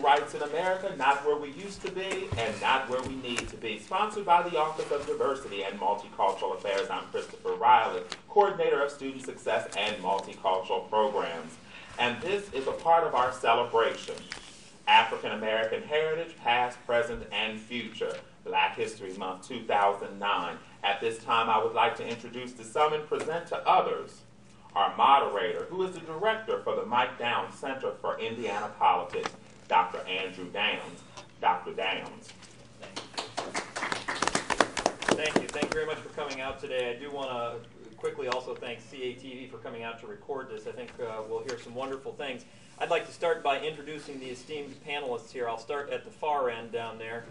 Civil Rights in America, Not Where We Used to Be and Not Where We Need to Be, sponsored by the Office of Diversity and Multicultural Affairs. I'm Christopher Riley, Coordinator of Student Success and Multicultural Programs. And this is a part of our celebration, African American Heritage, Past, Present, and Future, Black History Month 2009. At this time, I would like to introduce to some and present to others our moderator, who is the director for the Mike Downs Center for Indiana Politics, Dr. Andrew Downs. Dr. Downs. Thank you. Thank you very much for coming out today. I do want to quickly also thank CATV for coming out to record this. I think we'll hear some wonderful things. I'd like to start by introducing the esteemed panelists here. I'll start at the far end down there.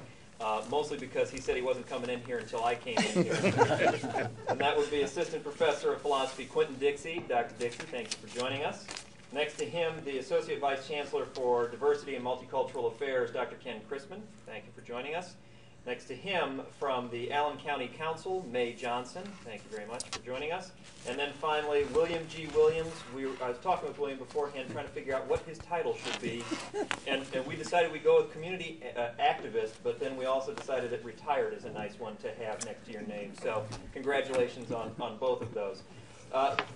Mostly because he said he wasn't coming in here until I came in here. And that would be Assistant Professor of Philosophy Quentin Dixie. Dr. Dixie, thank you for joining us. Next to him, the Associate Vice Chancellor for Diversity and Multicultural Affairs, Dr. Ken Chrisman. Thank you for joining us. Next to him, from the Allen County Council, Mae Johnson. Thank you very much for joining us. And then finally, William G. Williams. I was talking with William beforehand, trying to figure out what his title should be. And we decided we'd go with community activist, but then we also decided that retired is a nice one to have next to your name. So congratulations on both of those.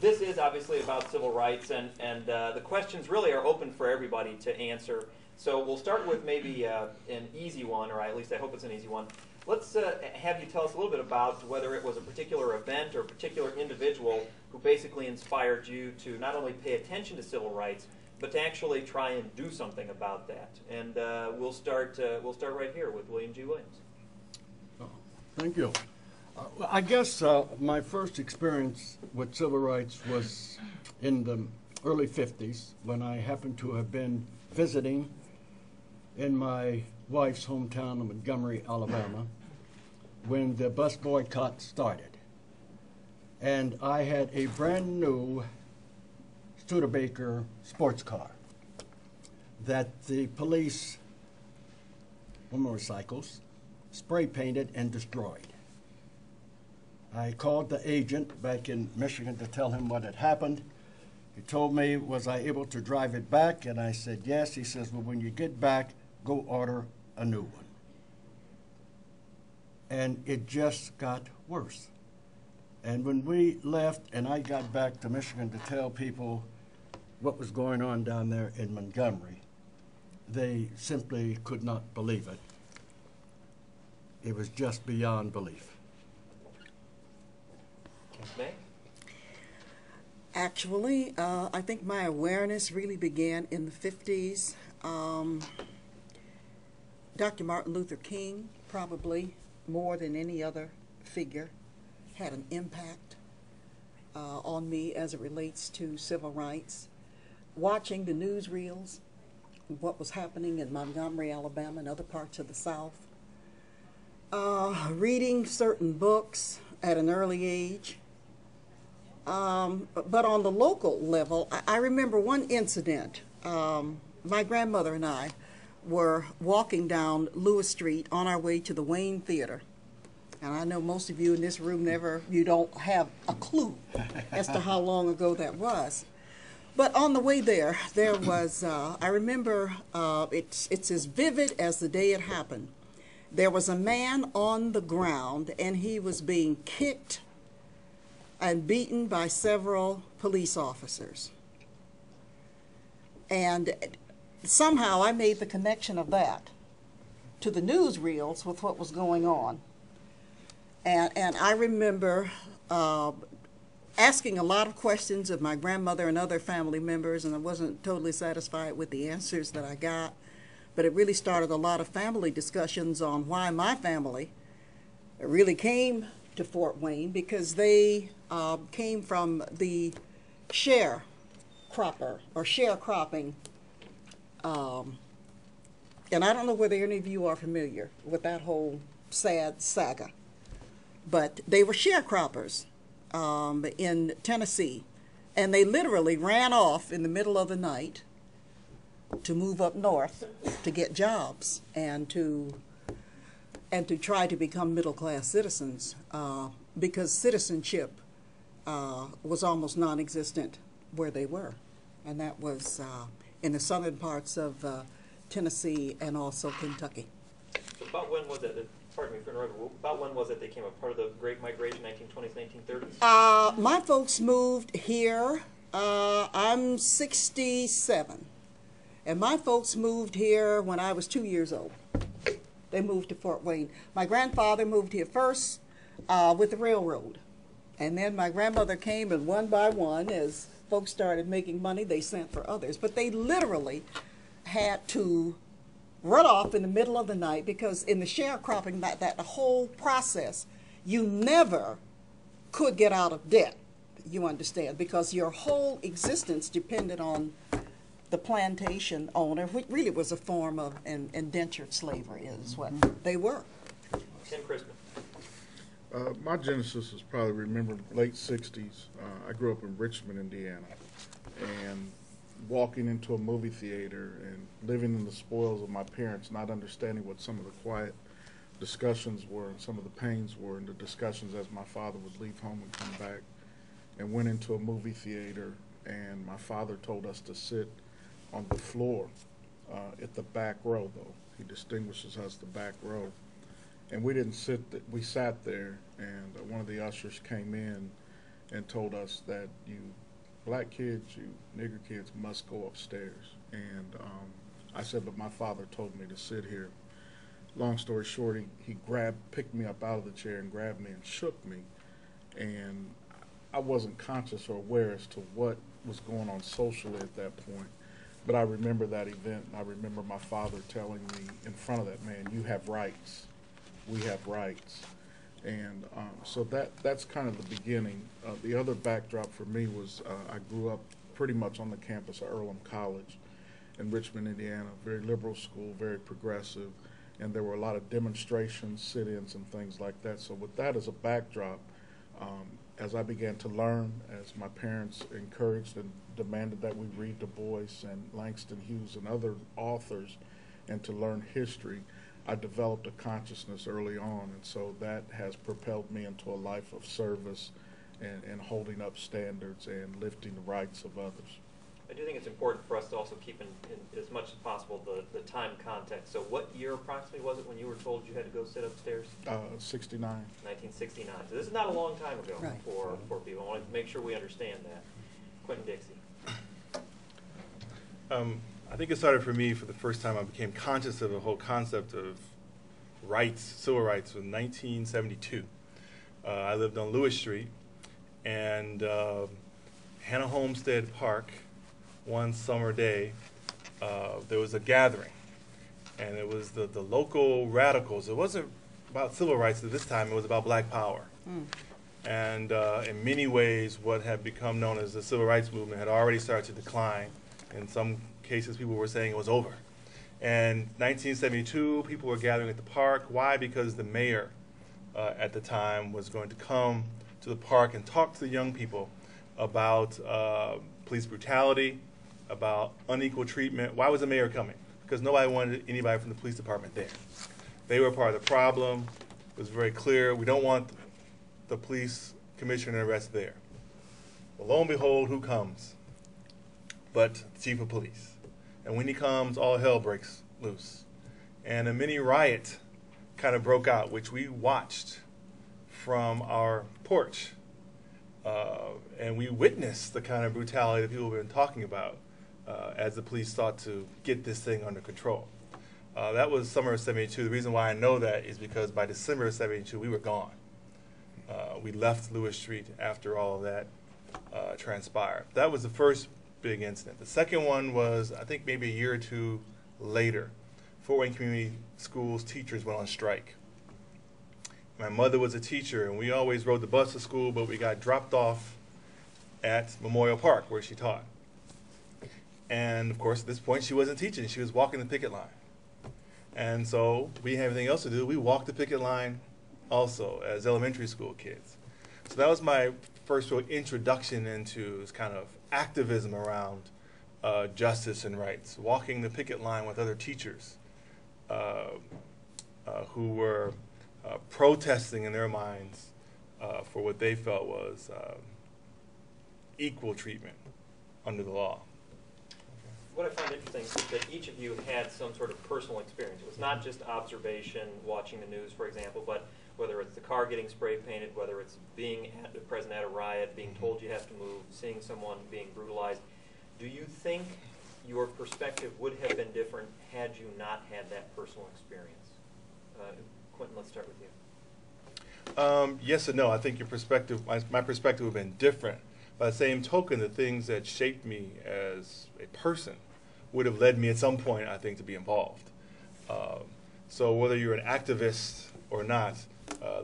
This is obviously about civil rights, and the questions really are open for everybody to answer. So we'll start with maybe an easy one, or at least I hope it's an easy one. Let's have you tell us a little bit about whether it was a particular event or a particular individual who basically inspired you to not only pay attention to civil rights, but to actually try and do something about that. And we'll start right here with William G. Williams. Oh, thank you. I guess my first experience with civil rights was in the early 50s when I happened to have been visiting in my wife's hometown of Montgomery, Alabama, when the bus boycott started. And I had a brand new Studebaker sports car that the police, motorcycles, spray painted and destroyed. I called the agent back in Michigan to tell him what had happened. He told me, was I able to drive it back? And I said, yes. He says, well, when you get back, go order a new one. And it just got worse. And when we left and I got back to Michigan to tell people what was going on down there in Montgomery, they simply could not believe it. It was just beyond belief. May? Actually, I think my awareness really began in the 50s. Dr. Martin Luther King, probably more than any other figure, had an impact on me as it relates to civil rights. Watching the newsreels, what was happening in Montgomery, Alabama, and other parts of the South. Reading certain books at an early age. But on the local level, I remember one incident. My grandmother and I were walking down Lewis Street on our way to the Wayne Theater. And I know most of you in this room you don't have a clue as to how long ago that was. But on the way there was, I remember, it's as vivid as the day it happened. There was a man on the ground, and he was being kicked and beaten by several police officers. And somehow I made the connection of that to the newsreels with what was going on. And I remember asking a lot of questions of my grandmother and other family members, and I wasn't totally satisfied with the answers that I got. But it really started a lot of family discussions on why my family really came to Fort Wayne, because they came from the sharecropping. And I don't know whether any of you are familiar with that whole sad saga, but they were sharecroppers in Tennessee, and they literally ran off in the middle of the night to move up north to get jobs and to try to become middle-class citizens, because citizenship was almost non-existent where they were. And that was in the southern parts of Tennessee and also Kentucky. So about when was it, pardon me for interrupting, about when was it they came up, part of the Great Migration, 1920s, 1930s? My folks moved here, I'm 67, and my folks moved here when I was 2 years old. They moved to Fort Wayne. My grandfather moved here first with the railroad, and then my grandmother came, and one by one, as folks started making money, they sent for others. But they literally had to run off in the middle of the night because in the sharecropping, that the whole process, you never could get out of debt, you understand, because your whole existence depended on the plantation owner, which really was a form of indentured slavery is what they were. Tim Crispin. My genesis is probably remembered late 60s. I grew up in Richmond, Indiana, and walking into a movie theater and living in the spoils of my parents, not understanding what some of the quiet discussions were and some of the pains were in the discussions as my father would leave home and come back, and went into a movie theater, and my father told us to sit on the floor at the back row, though. He distinguishes us the back row. And we didn't sit, we sat there, and one of the ushers came in and told us that you black kids, you nigger kids must go upstairs. And I said, but my father told me to sit here. Long story short, he picked me up out of the chair and grabbed me and shook me. And I wasn't conscious or aware as to what was going on socially at that point. But I remember that event, and I remember my father telling me in front of that man, you have rights. We have rights. And so that's kind of the beginning. The other backdrop for me was I grew up pretty much on the campus of Earlham College in Richmond, Indiana, very liberal school, very progressive, and there were a lot of demonstrations, sit-ins, and things like that. So with that as a backdrop, as I began to learn, as my parents encouraged and demanded that we read Du Bois and Langston Hughes and other authors and to learn history, I developed a consciousness early on, and so that has propelled me into a life of service and holding up standards and lifting the rights of others. I do think it's important for us to also keep in as much as possible the time context. So what year approximately was it when you were told you had to go sit upstairs? 69. 1969. So this is not a long time ago Right. for people. I want to make sure we understand that. Quentin Dixie. I think it started for me for the first time I became conscious of the whole concept of rights, civil rights, in 1972. I lived on Lewis Street, and Hannah Homestead Park, one summer day, there was a gathering, and it was the local radicals. It wasn't about civil rights at this time, it was about black power. And in many ways, what had become known as the civil rights movement had already started to decline. In some cases, people were saying it was over. And 1972, people were gathering at the park. Why? Because the mayor at the time was going to come to the park and talk to the young people about police brutality, about unequal treatment. Why was the mayor coming? Because nobody wanted anybody from the police department there. They were part of the problem. It was very clear. We don't want the police commissioner and the rest there. Well, lo and behold, who comes? But the chief of police. And when he comes, all hell breaks loose. And a mini riot kind of broke out, which we watched from our porch. And we witnessed the kind of brutality that people have been talking about as the police sought to get this thing under control. That was summer of '72. The reason why I know that is because by December of '72, we were gone. We left Lewis Street after all of that transpired. That was the first big incident. The second one was, I think, maybe a year or two later. Fort Wayne Community Schools teachers went on strike. My mother was a teacher, and we always rode the bus to school, but we got dropped off at Memorial Park, where she taught. And, of course, at this point, she wasn't teaching. She was walking the picket line. And so we didn't have anything else to do. We walked the picket line also as elementary school kids. So that was my first real introduction into this kind of activism around justice and rights, walking the picket line with other teachers who were protesting in their minds for what they felt was equal treatment under the law. what I find interesting is that each of you had some sort of personal experience. It was not just observation, watching the news, for example, but whether it's the car getting spray painted, whether it's being present at a riot, being told you have to move, seeing someone being brutalized. Do you think your perspective would have been different had you not had that personal experience? Quentin, let's start with you. Yes and no. I think your perspective, my perspective would have been different. By the same token, the things that shaped me as a person would have led me at some point, I think, to be involved. So whether you're an activist or not,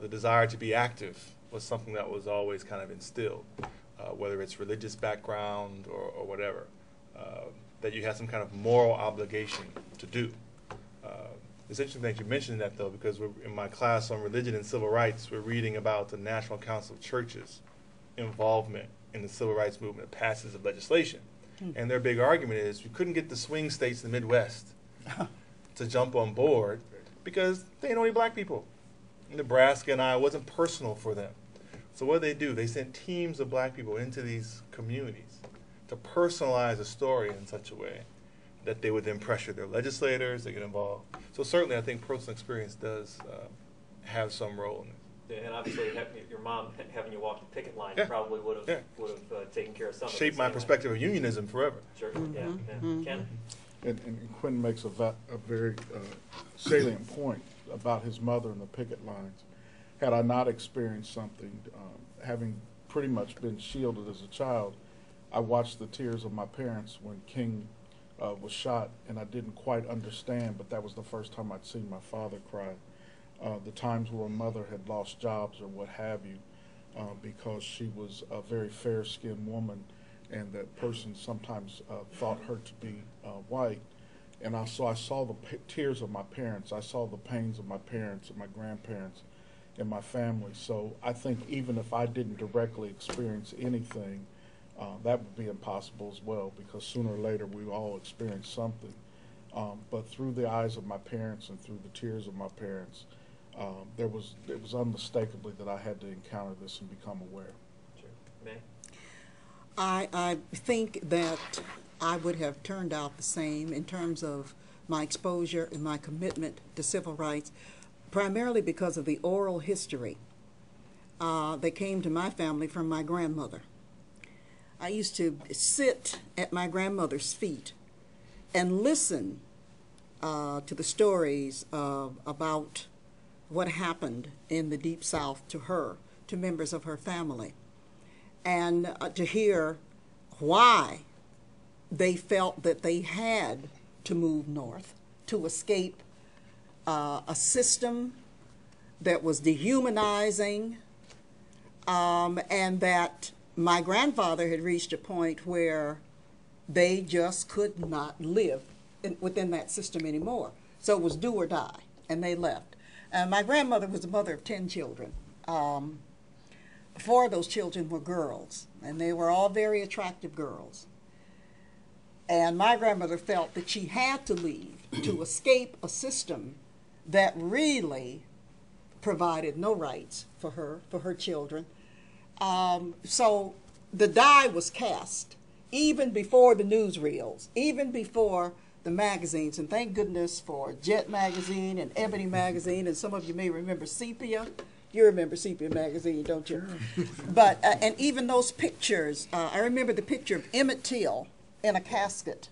the desire to be active was something that was always kind of instilled, whether it's religious background or whatever, that you have some kind of moral obligation to do. It's interesting that you mentioned that, though, because in my class on religion and civil rights, we're reading about the National Council of Churches' involvement in the civil rights movement, passage of legislation. And their big argument is we couldn't get the swing states in the Midwest to jump on board because they ain't only black people. Nebraska and Iowa wasn't personal for them. So what did they do? They sent teams of black people into these communities to personalize a story in such a way that they would then pressure their legislators to get involved. So certainly I think personal experience does have some role in it. Yeah, and obviously your mom having you walk the picket line probably would have taken care of some of Shaped my perspective of unionism forever. Sure, yeah. Ken? And Quentin makes a very salient point about his mother and the picket lines. Had I not experienced something, having pretty much been shielded as a child, I watched the tears of my parents when King was shot, and I didn't quite understand, but that was the first time I'd seen my father cry. The times where a mother had lost jobs or what have you, because she was a very fair-skinned woman, and that person sometimes thought her to be white. And I saw the tears of my parents. I saw the pains of my parents and my grandparents and my family. So I think even if I didn't directly experience anything, that would be impossible as well, because sooner or later we all experience something. But through the eyes of my parents and through the tears of my parents, it was unmistakably that I had to encounter this and become aware. Sure. May? I think that I would have turned out the same in terms of my exposure and my commitment to civil rights, primarily because of the oral history that came to my family from my grandmother. I used to sit at my grandmother's feet and listen to the stories about what happened in the Deep South to her, to members of her family, and to hear why they felt that they had to move north to escape a system that was dehumanizing, and that my grandfather had reached a point where they just could not live within that system anymore. So it was do or die, and they left. My grandmother was the mother of 10 children. 4 of those children were girls, and they were all very attractive girls. And my grandmother felt that she had to leave to escape a system that really provided no rights for her children. So the die was cast, even before the newsreels, even before the magazines, and thank goodness for Jet magazine and Ebony magazine, and some of you may remember Sepia. You remember Sepia magazine, don't you? But and even those pictures, I remember the picture of Emmett Till in a casket,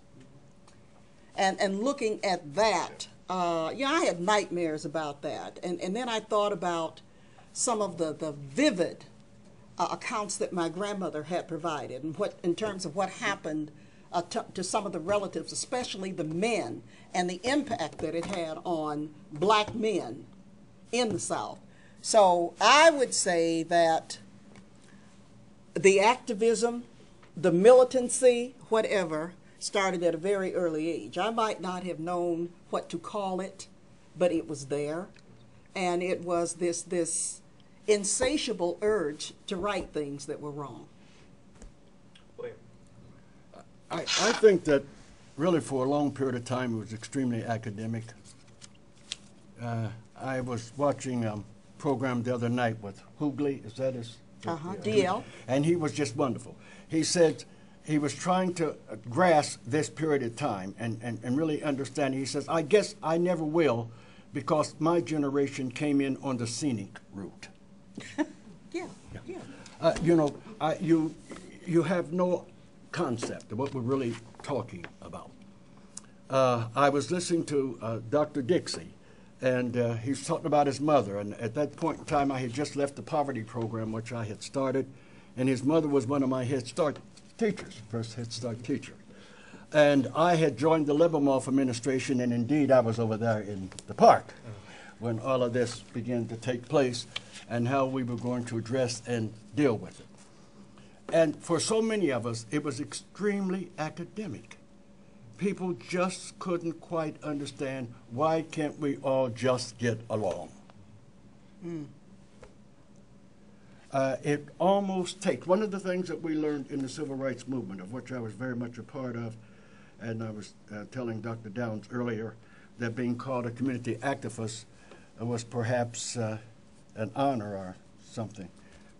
and looking at that, I had nightmares about that, and then I thought about some of the vivid accounts that my grandmother had provided, and what in terms of what happened to some of the relatives, especially the men, and the impact that it had on black men in the South. So I would say that the activism, the militancy, whatever, started at a very early age. I might not have known what to call it, but it was there. And it was this insatiable urge to right things that were wrong. I think that really for a long period of time it was extremely academic. I was watching a program the other night with Hoogley, is that his? DL. And he was just wonderful. He said he was trying to grasp this period of time and really understand. He says, I guess I never will, because my generation came in on the scenic route. Yeah. You have no concept of what we're really talking about. I was listening to Dr. Dixie, and he was talking about his mother. And at that point in time, I had just left the poverty program, which I had started, and his mother was one of my Head Start teachers, first Head Start teacher. And I had joined the Livermore administration, and indeed I was over there in the park when all of this began to take place and how we were going to address and deal with it. And for so many of us, it was extremely academic. People just couldn't quite understand, why can't we all just get along? It almost takes, one of the things that we learned in the civil rights movement, of which I was very much a part of, and I was telling Dr. Downs earlier that being called a community activist was perhaps an honor or something,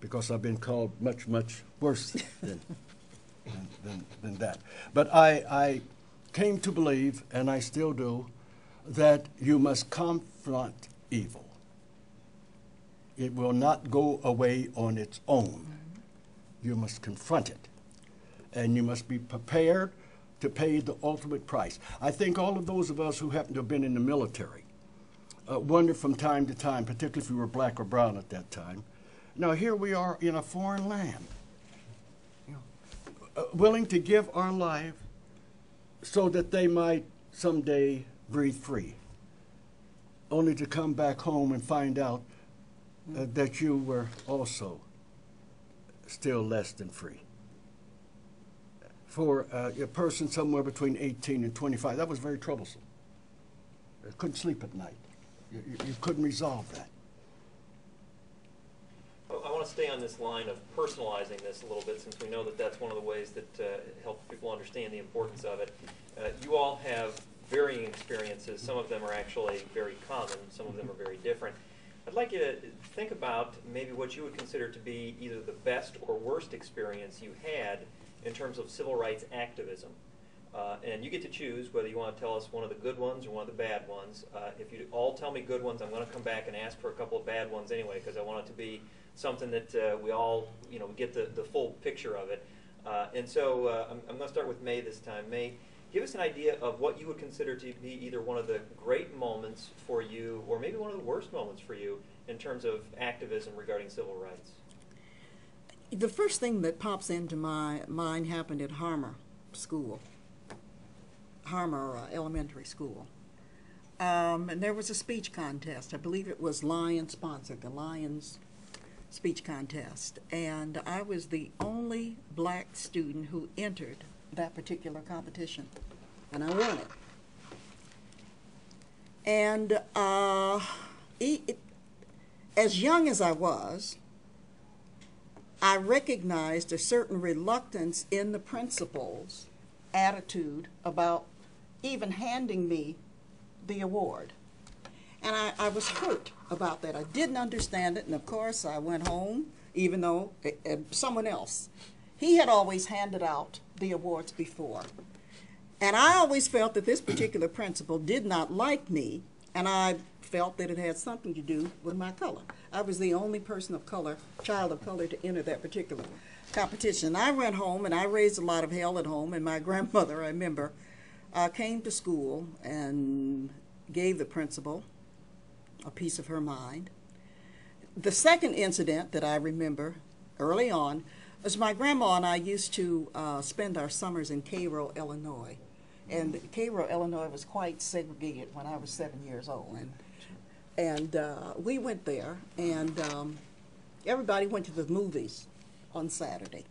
because I've been called much, much worse than that. But I came to believe, and I still do, that you must confront evil. It will not go away on its own. You must confront it. And you must be prepared to pay the ultimate price. I think all of those of us who happen to have been in the military wonder from time to time, particularly if we were black or brown at that time. Now here we are in a foreign land, willing to give our life so that they might someday breathe free, only to come back home and find out that you were also still less than free. For a person somewhere between 18 and 25, that was very troublesome. You couldn't sleep at night. You couldn't resolve that. I want to stay on this line of personalizing this a little bit, since we know that that's one of the ways that helps people understand the importance of it. You all have varying experiences. Some of them are actually very common. Some of them are very different. I'd like you to think about maybe what you would consider to be either the best or worst experience you had in terms of civil rights activism. And you get to choose whether you want to tell us one of the good ones or one of the bad ones. If you all tell me good ones, I'm going to come back and ask for a couple of bad ones anyway, because I want it to be something that we all, get the full picture of it. And so I'm going to start with May this time. May, give us an idea of what you would consider to be either one of the great moments for you or maybe one of the worst moments for you in terms of activism regarding civil rights. The first thing that pops into my mind happened at Harmer School, Harmer Elementary School. And there was a speech contest. I believe it was Lions sponsored, the Lions speech contest. And I was the only black student who entered that particular competition. And I won it. And as young as I was, I recognized a certain reluctance in the principal's attitude about even handing me the award. And I was hurt about that. I didn't understand it, and of course I went home, even though someone else, he had always handed out the awards before. And I always felt that this particular principal did not like me, and I felt that it had something to do with my color. I was the only person of color, child of color, to enter that particular competition. I went home, and I raised a lot of hell at home, and my grandmother, I remember, came to school and gave the principal a piece of her mind. The second incident that I remember early on was my grandma and I used to spend our summers in Cairo, Illinois. And Cairo, Illinois was quite segregated when I was 7 years old. And we went there, and everybody went to the movies on Saturday.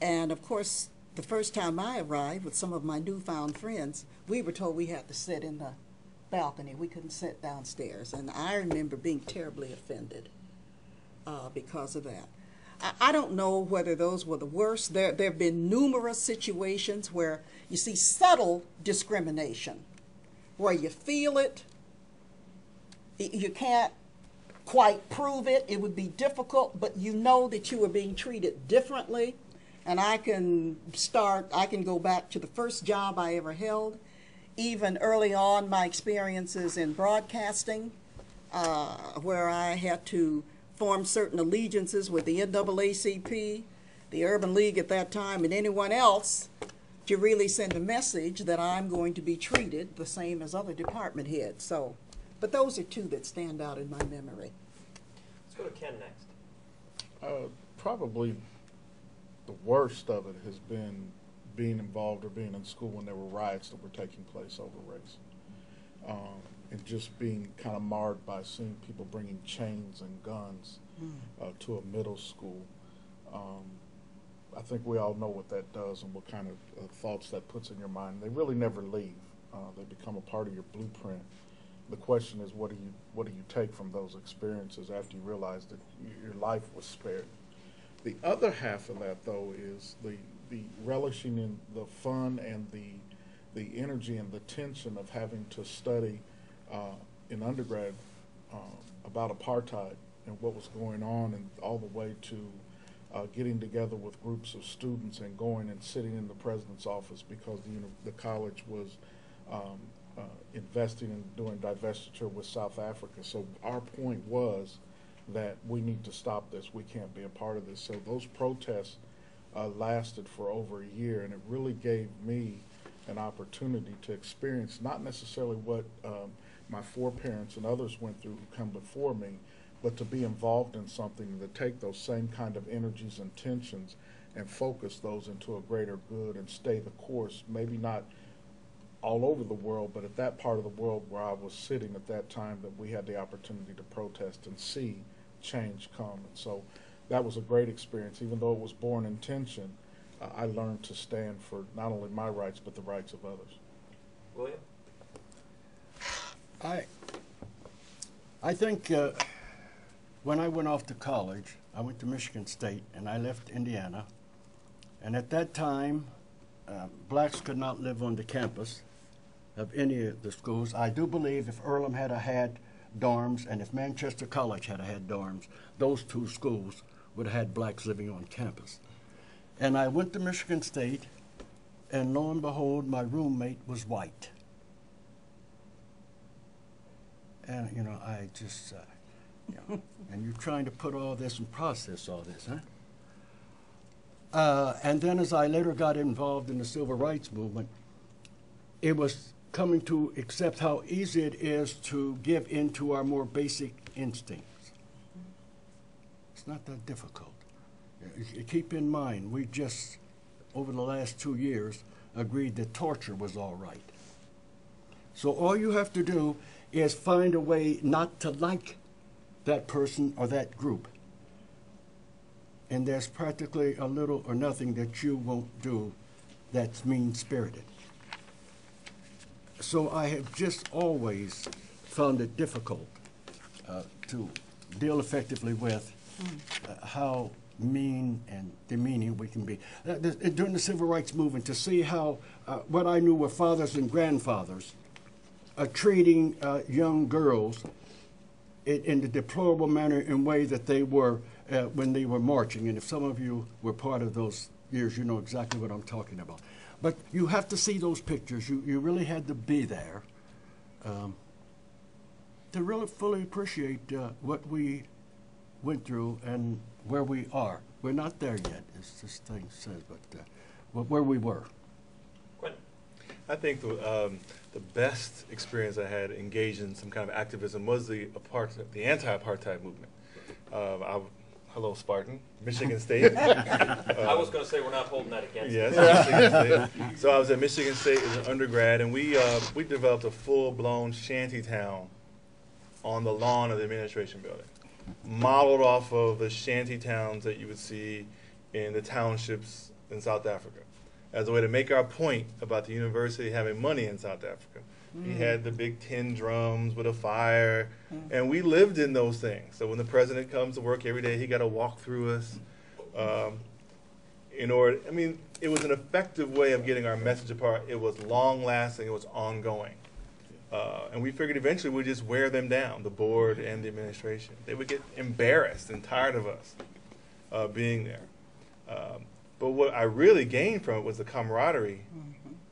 And of course, the first time I arrived with some of my newfound friends, we were told we had to sit in the balcony. We couldn't sit downstairs. And I remember being terribly offended because of that. I don't know whether those were the worst. There have been numerous situations where you see subtle discrimination, where you feel it, you can't quite prove it, it would be difficult, but you know that you are being treated differently, And I can go back to the first job I ever held, even early on my experiences in broadcasting, where I had to form certain allegiances with the NAACP, the Urban League at that time, and anyone else to really send a message that I'm going to be treated the same as other department heads. So, but those are two that stand out in my memory. Let's go to Ken next. Probably the worst of it has been being involved or being in school when there were riots that were taking place over race. And just being kind of marred by seeing people bringing chains and guns to a middle school. I think we all know what that does and what kind of thoughts that puts in your mind. They really never leave. They become a part of your blueprint. The question is, what do you take from those experiences after you realize that your life was spared? The other half of that, though, is the relishing in the fun and the energy and the tension of having to study in undergrad about apartheid and what was going on, and all the way to getting together with groups of students and going and sitting in the president's office because the college was investing in doing divestiture with South Africa. So our point was that we need to stop this. We can't be a part of this. So those protests lasted for over a year, and it really gave me an opportunity to experience not necessarily what my foreparents and others went through who come before me, but to be involved in something, to take those same kind of energies and tensions and focus those into a greater good and stay the course, maybe not all over the world, but at that part of the world where I was sitting at that time, that we had the opportunity to protest and see change come. And so that was a great experience. Even though it was born in tension, I learned to stand for not only my rights, but the rights of others. William? I think when I went off to college, I went to Michigan State and I left Indiana. And at that time, blacks could not live on the campus of any of the schools. I do believe if Earlham had had dorms and if Manchester College had had dorms, those two schools would have had blacks living on campus. And I went to Michigan State, and lo and behold, my roommate was white. And, you know, I just, and you're trying to put all this and process all this, huh? And then as I later got involved in the civil rights movement, it was coming to accept how easy it is to give in to our more basic instincts. It's not that difficult. Keep in mind, we just, over the last 2 years, agreed that torture was all right. So all you have to do is find a way not to like that person or that group. And there's practically a little or nothing that you won't do that's mean-spirited. So I have just always found it difficult to deal effectively with how mean and demeaning we can be. During the civil rights movement, to see how what I knew were fathers and grandfathers treating young girls in the deplorable manner and way that they were when they were marching. And if some of you were part of those years, you know exactly what I'm talking about. But you have to see those pictures. You really had to be there to really fully appreciate what we went through and where we are. We're not there yet, as this thing says, but where we were. Quentin? I think the best experience I had engaged in some kind of activism was the anti-apartheid movement. Hello, Spartan, Michigan State. I was going to say we're not holding that against you. Yes, Michigan State. So I was at Michigan State as an undergrad, and we developed a full-blown shanty town on the lawn of the administration building, modeled off of the shanty towns that you would see in the townships in South Africa, as a way to make our point about the university having money in South Africa. We had the big tin drums with a fire, and we lived in those things. So when the president comes to work every day, he got to walk through us. It was an effective way of getting our message apart. It was long-lasting. It was ongoing. And we figured eventually we'd just wear them down, the board and the administration. They would get embarrassed and tired of us being there. But what I really gained from it was the camaraderie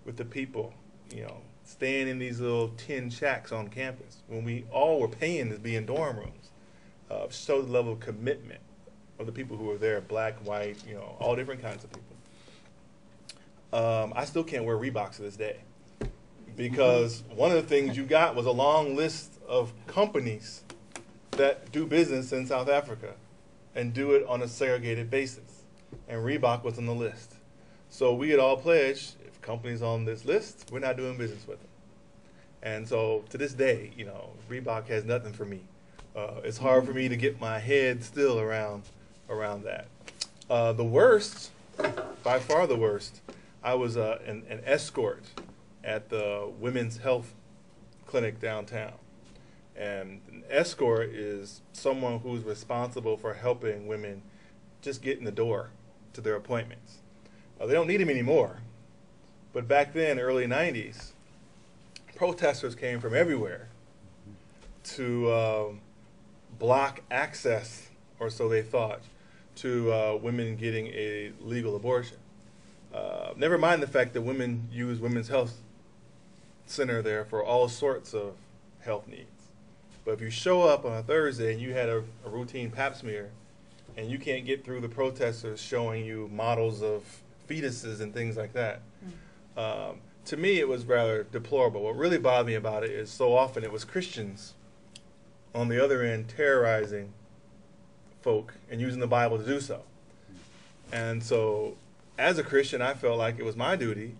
with the people, staying in these little tin shacks on campus when we all were paying to be in dorm rooms. Showed the level of commitment of the people who were there, black, white, all different kinds of people. I still can't wear Reeboks to this day because one of the things you got was a long list of companies that do business in South Africa and do it on a segregated basis. And Reebok was on the list. So we had all pledged, if companies on this list, we're not doing business with them. And so to this day, Reebok has nothing for me. It's hard for me to get my head still around that. The worst, by far the worst, I was an escort at the women's health clinic downtown. And an escort is someone who's responsible for helping women just get in the door to their appointments. They don't need them anymore. But back then, early 90s, protesters came from everywhere to block access, or so they thought, to women getting a legal abortion. Never mind the fact that women use Women's Health Center there for all sorts of health needs. But if you show up on a Thursday and you had a routine pap smear and you can't get through the protesters showing you models of fetuses and things like that, to me it was rather deplorable. What really bothered me about it is so often it was Christians on the other end terrorizing folk and using the Bible to do so. And so as a Christian, I felt like it was my duty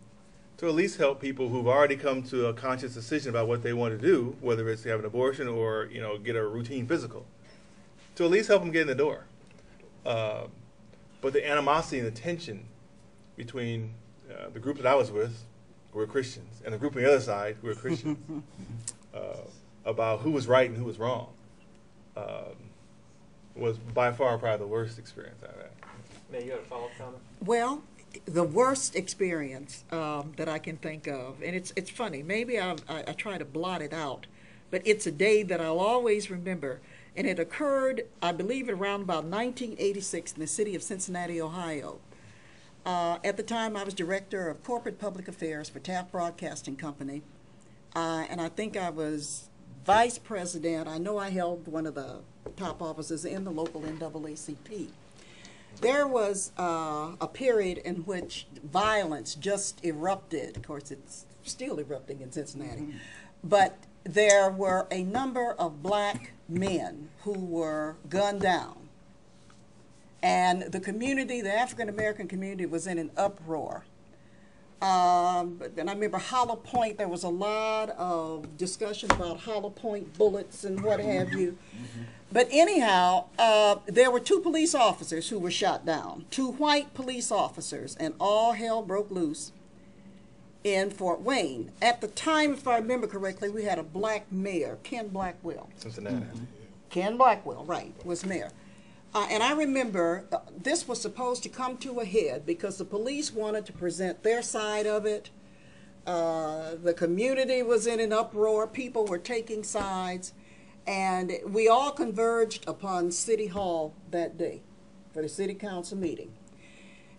to at least help people who've already come to a conscious decision about what they want to do, whether it's to have an abortion or get a routine physical, to at least help them get in the door. But the animosity and the tension between the group that I was with, who were Christians, and the group on the other side, who were Christians, about who was right and who was wrong, was by far probably the worst experience I've had. May, you have a follow-up comment? Well, the worst experience that I can think of, and it's funny, maybe I try to blot it out, but it's a day that I'll always remember, and it occurred, I believe, around about 1986 in the city of Cincinnati, Ohio. At the time, I was director of corporate public affairs for Taft Broadcasting Company, and I think I was vice president. I know I held one of the top offices in the local NAACP. There was a period in which violence just erupted. Of course, it's still erupting in Cincinnati. But there were a number of black men who were gunned down. And the community, the African-American community, was in an uproar. And I remember Hollow Point, there was a lot of discussion about Hollow Point bullets and what have you. But anyhow, there were 2 police officers who were shot down, 2 white police officers, and all hell broke loose in Fort Wayne. At the time, if I remember correctly, we had a black mayor, Ken Blackwell. Cincinnati. Ken Blackwell, right, was mayor. And I remember this was supposed to come to a head because the police wanted to present their side of it. The community was in an uproar. People were taking sides. And we all converged upon City Hall that day for the city council meeting.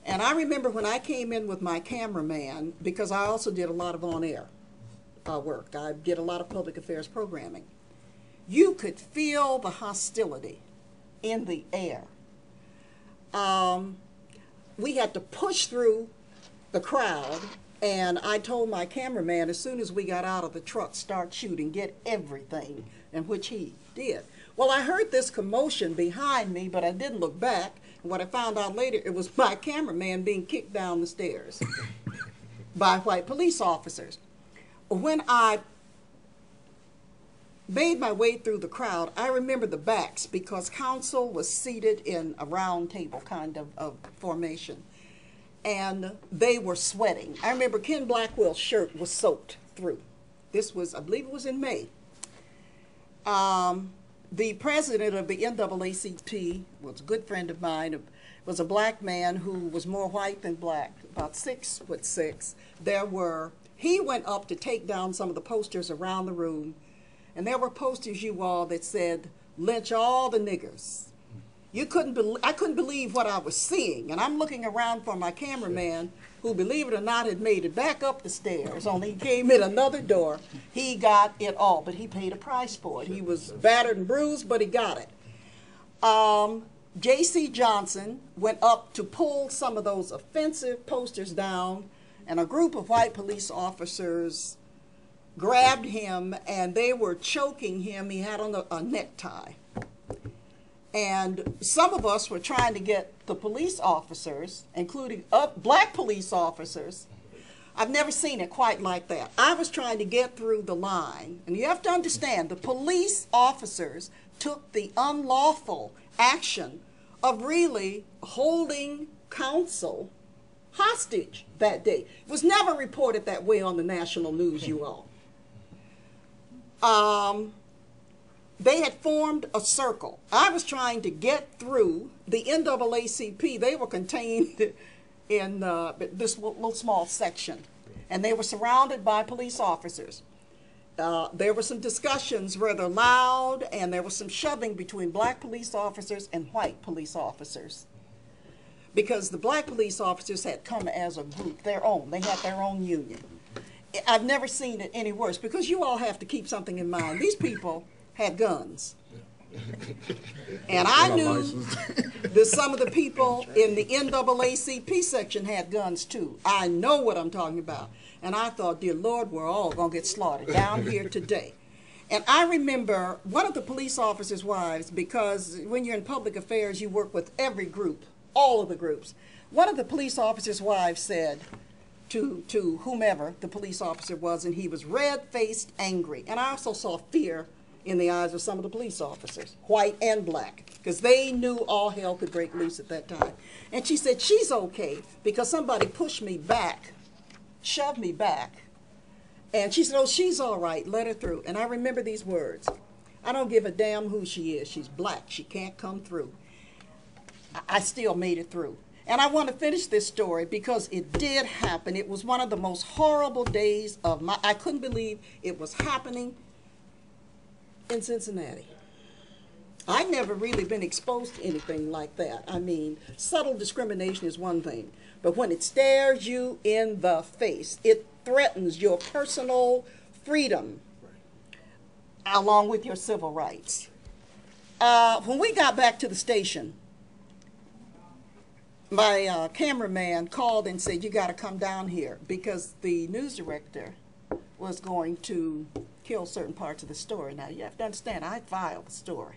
And I remember when I came in with my cameraman, because I also did a lot of on-air work. I did a lot of public affairs programming. You could feel the hostility in the air. We had to push through the crowd, and I told my cameraman as soon as we got out of the truck, start shooting, get everything, and which he did. Well, I heard this commotion behind me, but I didn't look back. And what I found out later, it was my cameraman being kicked down the stairs by white police officers. When I made my way through the crowd, I remember the backs because council was seated in a round table kind of formation, and they were sweating. I remember Ken Blackwell's shirt was soaked through. This was, I believe it was in May. The president of the NAACP was a good friend of mine, was a black man who was more white than black, about 6'6". He went up to take down some of the posters around the room, and there were posters, you all, that said, lynch all the niggers. I couldn't believe what I was seeing. And I'm looking around for my cameraman, who, believe it or not, had made it back up the stairs. Only he came in another door. He got it all, but he paid a price for it. He was battered and bruised, but he got it. J.C. Johnson went up to pull some of those offensive posters down, and a group of white police officers grabbed him, and they were choking him. He had on a necktie. And some of us were trying to get the police officers, including black police officers. I've never seen it quite like that. I was trying to get through the line. And you have to understand, the police officers took the unlawful action of really holding counsel hostage that day. It was never reported that way on the national news, you all. They had formed a circle. I was trying to get through the NAACP. They were contained in this little small section, and they were surrounded by police officers. There were some discussions rather loud, and there was some shoving between black police officers and white police officers, because the black police officers had come as a group, their own. They had their own union. I've never seen it any worse, because you all have to keep something in mind. These people had guns. And I knew that some of the people in the NAACP section had guns too. I know what I'm talking about. And I thought, dear Lord, we're all going to get slaughtered down here today. And I remember one of the police officers' wives, because when you're in public affairs, you work with every group, all of the groups. One of the police officers' wives said to whomever the police officer was, and he was red-faced, angry. And I also saw fear in the eyes of some of the police officers, white and black, because they knew all hell could break loose at that time. And she said, she's okay, because somebody pushed me back, shoved me back. And she said, oh, she's all right, let her through. And I remember these words: I don't give a damn who she is. She's black. She can't come through. I still made it through. And I want to finish this story because it did happen. It was one of the most horrible days of my, I couldn't believe it was happening in Cincinnati. I'd never really been exposed to anything like that. I mean, subtle discrimination is one thing, but when it stares you in the face, it threatens your personal freedom along with your civil rights. When we got back to the station, my cameraman called and said, you got to come down here, because the news director was going to kill certain parts of the story. Now, you have to understand, I filed the story,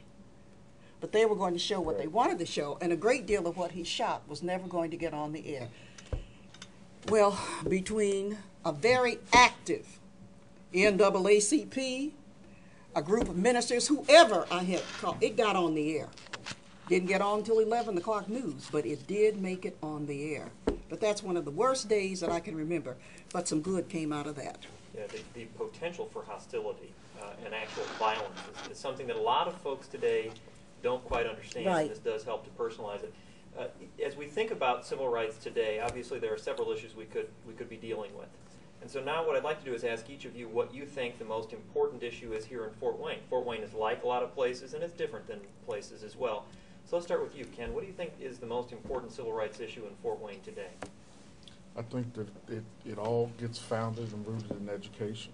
but they were going to show what they wanted to show, and a great deal of what he shot was never going to get on the air. Well, between a very active NAACP, a group of ministers, whoever I had called, it got on the air. Didn't get on until 11 o'clock news, but it did make it on the air. But that's one of the worst days that I can remember, but some good came out of that. Yeah, the potential for hostility and actual violence is something that a lot of folks today don't quite understand. Right. And this does help to personalize it. As we think about civil rights today, obviously there are several issues we could be dealing with. And so now what I'd like to do is ask each of you what you think the most important issue is here in Fort Wayne. Fort Wayne is like a lot of places, and it's different than places as well. So let's start with you, Ken. What do you think is the most important civil rights issue in Fort Wayne today? I think that it all gets founded and rooted in education,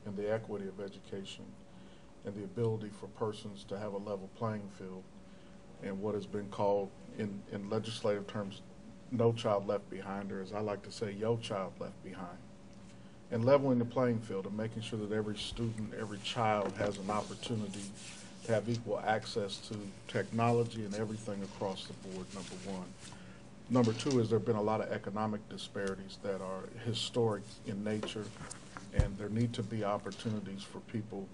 and the equity of education, and the ability for persons to have a level playing field, and what has been called in legislative terms, no child left behind, or as I like to say, yo child left behind. And leveling the playing field and making sure that every student, every child has an opportunity to have equal access to technology and everything across the board, number one. Number two is there have been a lot of economic disparities that are historic in nature, and there need to be opportunities for people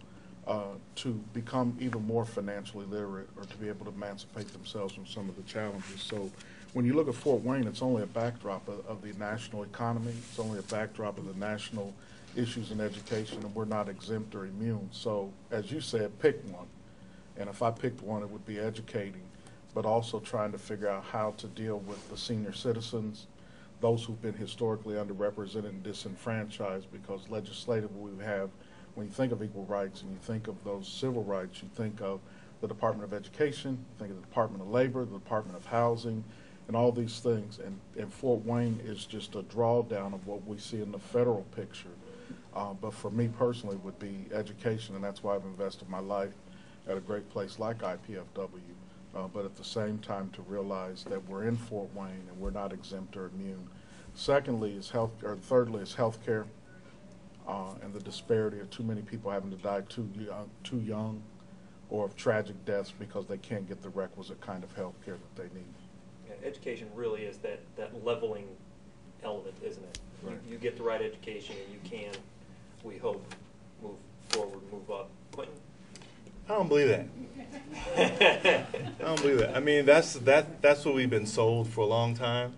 to become even more financially literate, or to be able to emancipate themselves from some of the challenges. So when you look at Fort Wayne, it's only a backdrop of the national economy. It's only a backdrop of the national issues in education, and we're not exempt or immune. So as you said, pick one. And if I picked one, it would be educating, but also trying to figure out how to deal with the senior citizens, those who've been historically underrepresented and disenfranchised, because legislatively we have, when you think of equal rights and you think of those civil rights, you think of the Department of Education, think of the Department of Labor, the Department of Housing, and all these things. And Fort Wayne is just a drawdown of what we see in the federal picture. But for me personally, it would be education, and that's why I've invested my life at a great place like IPFW. But at the same time, to realize that we're in Fort Wayne and we're not exempt or immune. Thirdly is healthcare, and the disparity of too many people having to die too young, or of tragic deaths because they can't get the requisite kind of health care that they need. Yeah, education really is that leveling element, isn't it? Right. You get the right education and you can, we hope, move forward, move up. Quentin? I don't believe that. I don't believe that. I mean, that's what we've been sold for a long time.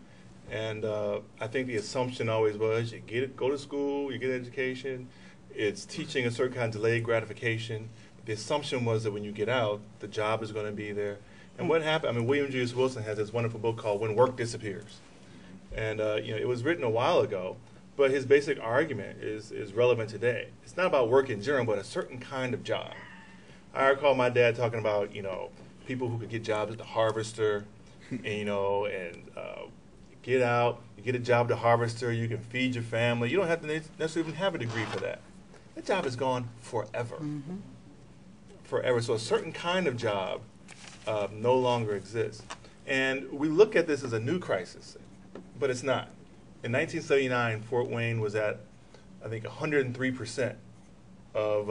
And I think the assumption always was you go to school, you get an education, it's teaching a certain kind of delayed gratification. The assumption was that when you get out, the job is going to be there. And what happened, I mean, William Jewis Wilson has this wonderful book called When Work Disappears. And it was written a while ago, but his basic argument is relevant today. It's not about work in general, but a certain kind of job. I recall my dad talking about, people who could get jobs at the Harvester, and get out, you get a job at the Harvester, you can feed your family. You don't have to necessarily even have a degree for that. That job is gone forever. Mm-hmm. Forever. So a certain kind of job no longer exists. And we look at this as a new crisis, but it's not. In 1979, Fort Wayne was at, I think, 103% of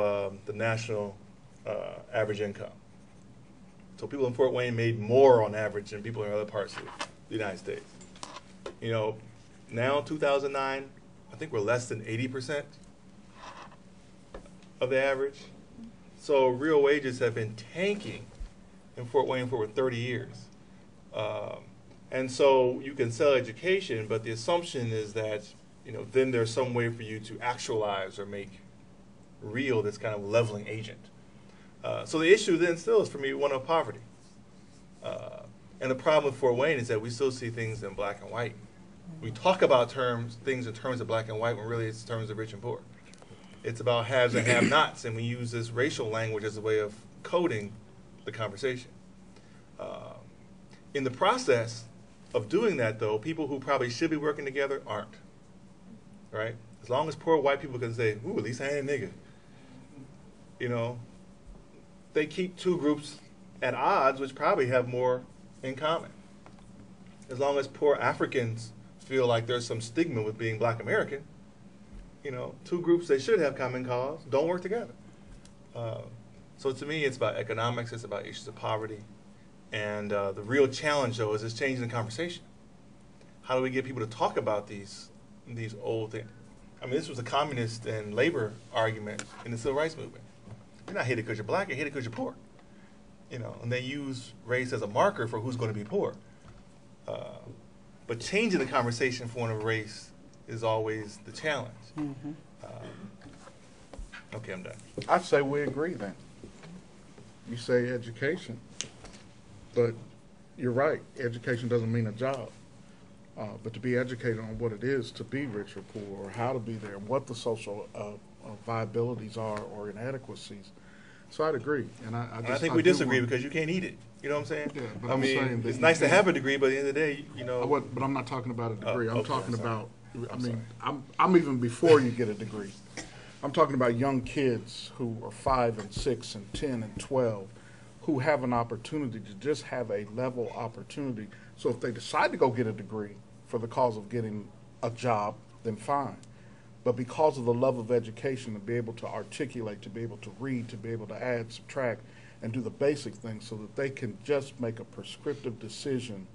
the national average income. So people in Fort Wayne made more on average than people in other parts of the United States. Now 2009, I think we're less than 80% of the average. So real wages have been tanking in Fort Wayne for over 30 years. And so you can sell education, but the assumption is that, then there's some way for you to actualize or make real this kind of leveling agent. So the issue then still is, for me, one of poverty. And the problem with Fort Wayne is that we still see things in black and white. We talk about things in terms of black and white when really it's in terms of rich and poor. It's about haves and have-nots, and we use this racial language as a way of coding the conversation. In the process of doing that, though, people who probably should be working together aren't. Right? As long as poor white people can say, "Ooh, at least I ain't a nigga," they keep two groups at odds, which probably have more in common. As long as poor Africans feel like there's some stigma with being black American, two groups that should have common cause don't work together. So to me, it's about economics, it's about issues of poverty, and the real challenge, though, is changing the conversation. How do we get people to talk about these old things? I mean, this was a communist and labor argument in the civil rights movement. You're not hated because you're black, you're hated because you're poor. And they use race as a marker for who's going to be poor. But changing the conversation for one of race is always the challenge. Mm-hmm. Okay, I'm done. I'd say we agree then. You say education, but you're right. Education doesn't mean a job. But to be educated on what it is to be rich or poor, or how to be there, and what the social viabilities are or inadequacies. So I'd agree. And I think we disagree because you can't eat it. You know what I'm saying? Yeah, but I'm saying that it's nice to have a degree, but at the end of the day, But I'm not talking about a degree. I'm talking I'm about, I'm even before you get a degree. I'm talking about young kids who are 5 and 6 and 10 and 12 who have an opportunity to just have a level opportunity. So if they decide to go get a degree for the cause of getting a job, then fine. But because of the love of education, to be able to articulate, to be able to read, to be able to add, subtract, and do the basic things so that they can just make a prescriptive decision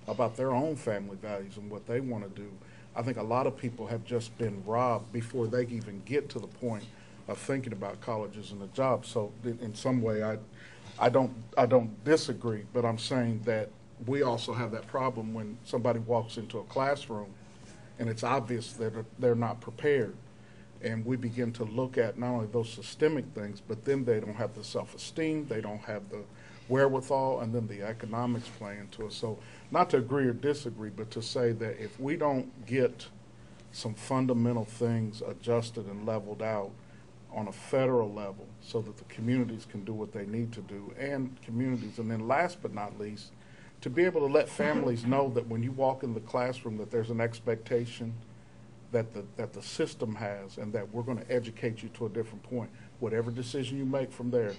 about their own family values and what they want to do. I think a lot of people have just been robbed before they even get to the point of thinking about colleges and a job. So in some way, I don't disagree, but I'm saying that we also have that problem when somebody walks into a classroom and it's obvious that they're not prepared. And we begin to look at not only those systemic things, but then they don't have the self-esteem, they don't have the wherewithal, and then the economics play into it. So not to agree or disagree, but to say that if we don't get some fundamental things adjusted and leveled out, on a federal level so that the communities can do what they need to do, and communities. And then last but not least, to be able to let families know that when you walk in the classroom that there's an expectation that the system has, and that we're going to educate you to a different point. Whatever decision you make from there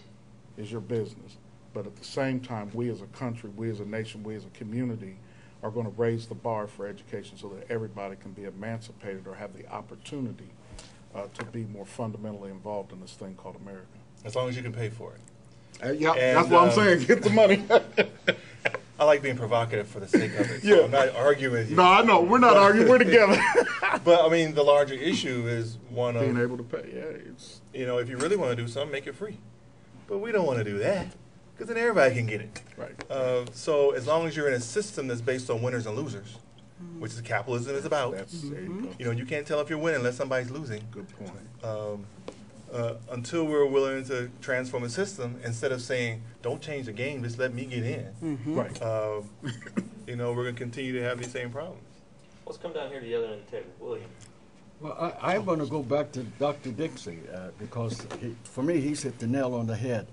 is your business. But at the same time, we as a country, we as a nation, we as a community are going to raise the bar for education so that everybody can be emancipated or have the opportunity to be more fundamentally involved in this thing called America. As long as you can pay for it. Yeah, And, that's what I'm saying. Get the money. I like being provocative for the sake of it. So Yeah. I'm not arguing with you. No, I know. We're not arguing. We're together. But I mean, the larger issue is one Being of, able to pay. Yeah, it's if you really want to do something, make it free. But we don't want to do that, because then everybody can get it. right. So as long as you're in a system that's based on winners and losers, which is capitalism is about, There you go. you can't tell if you're winning unless somebody's losing. Good point. Until we're willing to transform a system, instead of saying, don't change the game, just let me get in, Right. we're going to continue to have these same problems. Let's come down here to the other end of the table. William. Well, I want to go back to Dr. Dixie because for me, he's hit the nail on the head.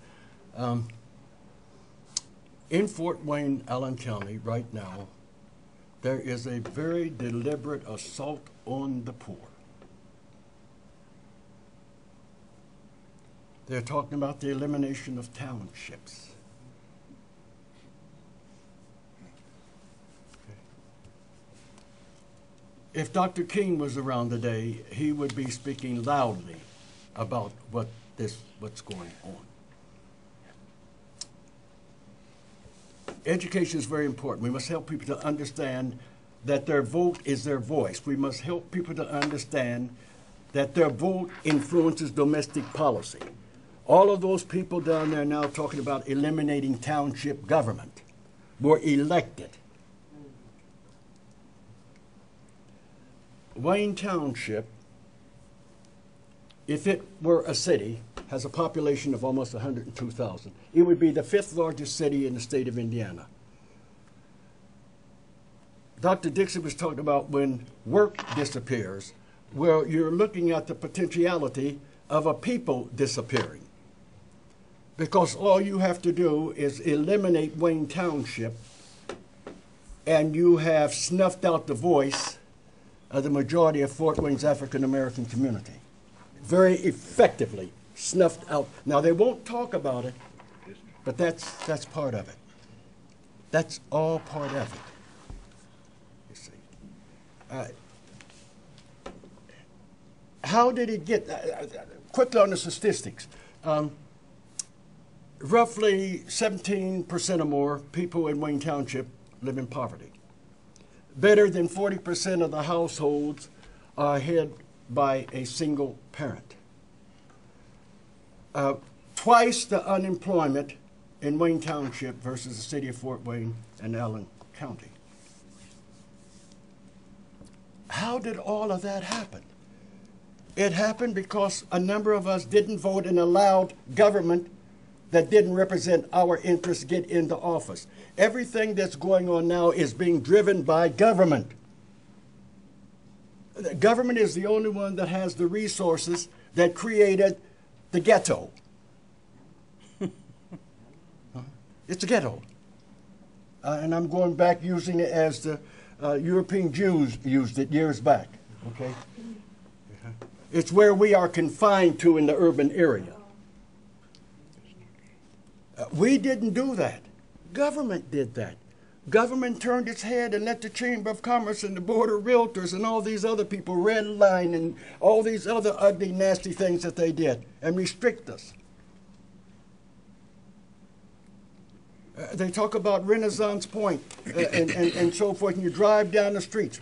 In Fort Wayne, Allen County, right now, there is a very deliberate assault on the poor. They're talking about the elimination of townships. If Dr. King was around today, he would be speaking loudly about what's going on. Education is very important. We must help people to understand that their vote is their voice. We must help people to understand that their vote influences domestic policy. All of those people down there now talking about eliminating township government were elected. Wayne Township, if it were a city, has a population of almost 102,000. It would be the 5th largest city in the state of Indiana. Dr. Dixon was talking about when work disappears, well, you're looking at the potentiality of a people disappearing. Because all you have to do is eliminate Wayne Township, and you have snuffed out the voice of the majority of Fort Wayne's African American community. Very effectively snuffed out. Now, they won't talk about it, but that's part of it. That's all part of it. You see. How did it get, quickly on the statistics, roughly 17% or more people in Wayne Township live in poverty. Better than 40% of the households are headed by a single parent. Twice the unemployment in Wayne Township versus the city of Fort Wayne and Allen County. How did all of that happen? It happened because a number of us didn't vote and allowed government that didn't represent our interests get into office. Everything that's going on now is being driven by government. The government is the only one that has the resources that created the ghetto. It's a ghetto. And I'm going back using it as the European Jews used it years back. Okay? It's where we are confined to in the urban area. We didn't do that. Government did that. Government turned its head and let the Chamber of Commerce and the Board of Realtors and all these other people redline and all these other ugly, nasty things that they did and restrict us. They talk about Renaissance Pointe and so forth, and you drive down the streets,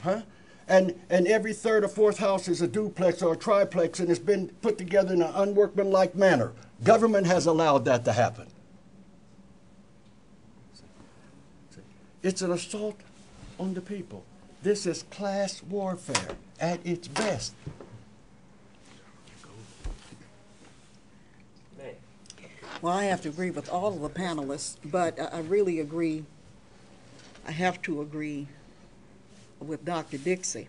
and every third or fourth house is a duplex or a triplex, and it's been put together in an unworkmanlike manner. Government has allowed that to happen. It's an assault on the people. This is class warfare at its best. Well, I have to agree with all of the panelists, but I really agree, I have to agree with Dr. Dixie.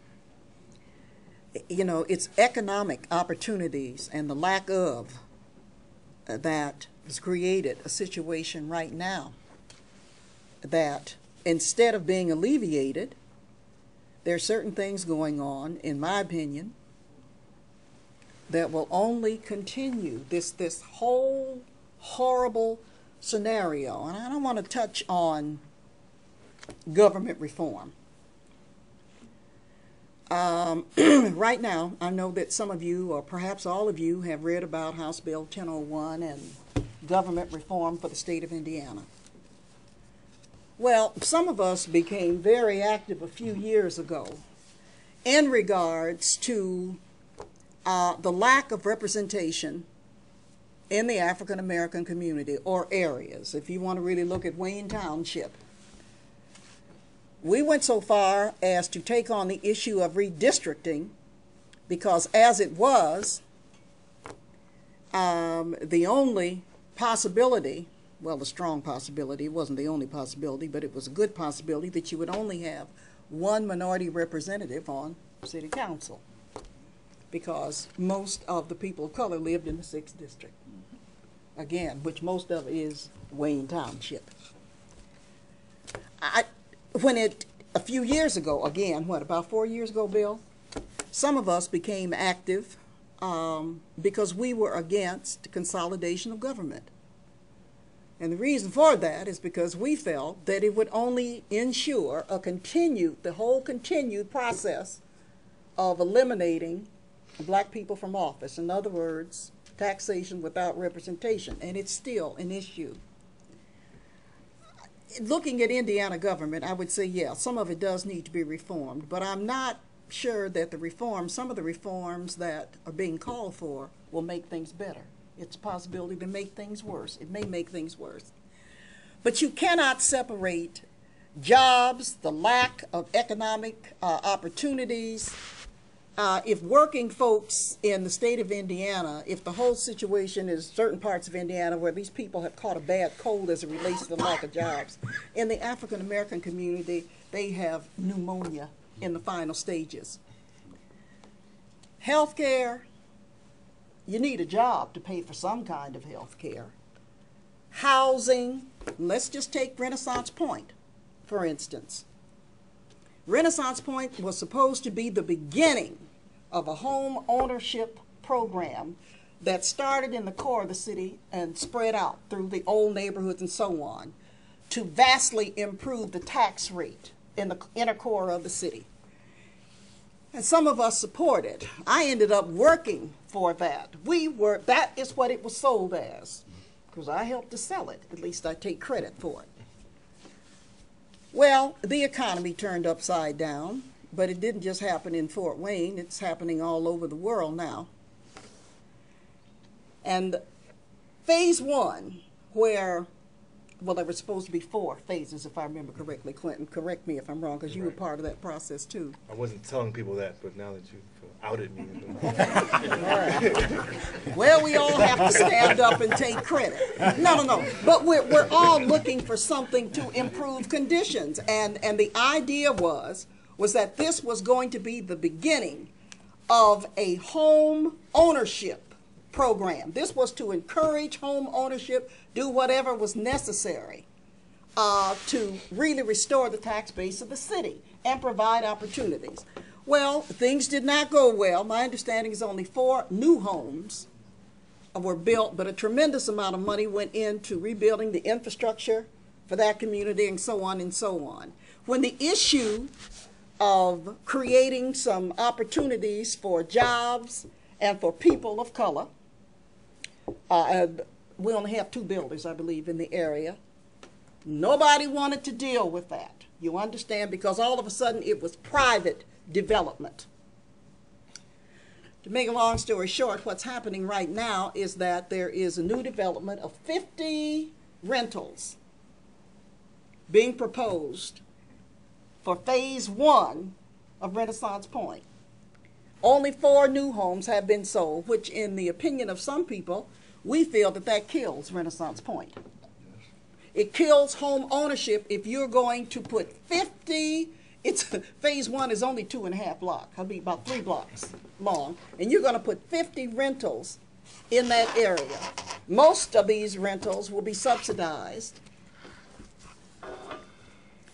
it's economic opportunities and the lack of that has created a situation right now that instead of being alleviated, there are certain things going on, in my opinion, that will only continue this whole horrible scenario. And I don't want to touch on government reform. Right now, I know that some of you, or perhaps all of you, have read about House Bill 1001 and government reform for the state of Indiana. Well, some of us became very active a few years ago in regards to the lack of representation in the African American community or areas. If you want to really look at Wayne Township, we went so far as to take on the issue of redistricting, because as it was, the only possibility, well, the strong possibility, it wasn't the only possibility, but it was a good possibility that you would only have one minority representative on city council, because most of the people of color lived in the 6th district, again, which most of it is Wayne Township. A few years ago, again, about 4 years ago, Bill, some of us became active because we were against consolidation of government. And the reason for that is because we felt that it would only ensure the whole continued process of eliminating black people from office. In other words, taxation without representation, and it's still an issue. Looking at Indiana government, I would say, yeah, some of it does need to be reformed, but I'm not sure that some of the reforms that are being called for will make things better. It's a possibility to make things worse. It may make things worse. But you cannot separate jobs, the lack of economic opportunities. If working folks in the state of Indiana, if the whole situation is certain parts of Indiana where these people have caught a bad cold as it relates to the lack of jobs, in the African American community, they have pneumonia in the final stages. Health care, you need a job to pay for some kind of health care. Housing, let's just take Renaissance Pointe, for instance. Renaissance Pointe was supposed to be the beginning of a home ownership program that started in the core of the city and spread out through the old neighborhoods and so on to vastly improve the tax rate in the inner core of the city. And some of us supported. I ended up working for that. That is what it was sold as, because I helped to sell it. At least I take credit for it. Well, the economy turned upside down, but it didn't just happen in Fort Wayne. It's happening all over the world now. And phase one, where, well, there were supposed to be 4 phases, if I remember correctly. Clinton, correct me if I'm wrong, because you were part of that process too. I wasn't telling people that, but now that you outed me. Well, we all have to stand up and take credit. No. But we're all looking for something to improve conditions. And the idea was that this was going to be the beginning of a home ownership program. This was to encourage home ownership, do whatever was necessary to really restore the tax base of the city and provide opportunities. Well, things did not go well. My understanding is only 4 new homes were built, but a tremendous amount of money went into rebuilding the infrastructure for that community and so on and so on. When the issue of creating some opportunities for jobs and for people of color, we only have 2 builders, I believe, in the area. Nobody wanted to deal with that. You understand? Because all of a sudden it was private development. To make a long story short, what's happening right now is that there is a new development of 50 rentals being proposed for phase 1 of Renaissance Pointe. Only 4 new homes have been sold, which in the opinion of some people, we feel that kills Renaissance Pointe. It kills home ownership if you're going to put 50 it's phase one is only 2.5 blocks. I'll be about 3 blocks long, and you're going to put 50 rentals in that area. Most of these rentals will be subsidized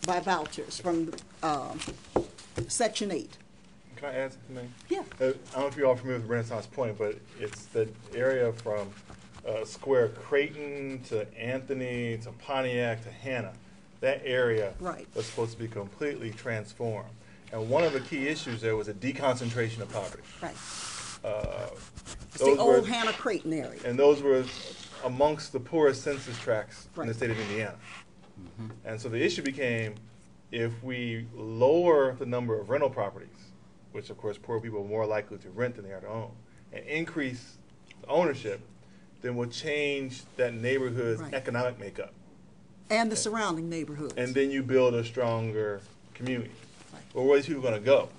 by vouchers from Section 8. Can I add something? Yeah. I don't know if you're all familiar with Renaissance Pointe, but it's the area from Square Creighton to Anthony to Pontiac to Hannah. That area Right. was supposed to be completely transformed. And one of the key issues there was a deconcentration of poverty. Right. It's Those the were- old Hannah Creighton area. And those were amongst the poorest census tracts in the Right. state of Indiana. And so the issue became, if we lower the number of rental properties, which of course poor people are more likely to rent than they are to own, and increase ownership, then we'll change that neighborhood's Right. economic makeup. And the surrounding neighborhoods. And then you build a stronger community. Right. Well, where are these people going to go?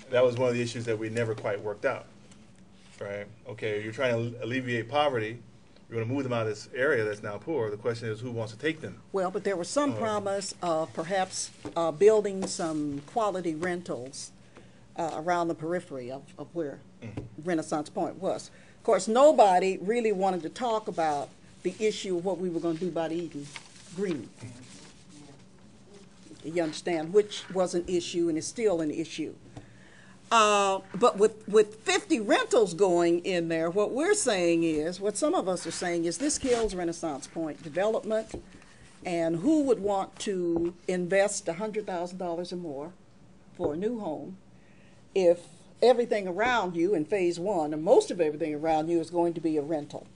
That was one of the issues that we never quite worked out. Right? Okay, you're trying to alleviate poverty. You're going to move them out of this area that's now poor. The question is, who wants to take them? Well, but there was some promise of perhaps building some quality rentals around the periphery of where Renaissance Pointe was. Of course, nobody really wanted to talk about the issue of what we were going to do about Eden Green. You understand, which was an issue and is still an issue. But with 50 rentals going in there, what we're saying is, what some of us are saying is, this kills Renaissance Pointe development, and who would want to invest $100,000 or more for a new home if everything around you in phase one, and most of everything around you, is going to be a rental?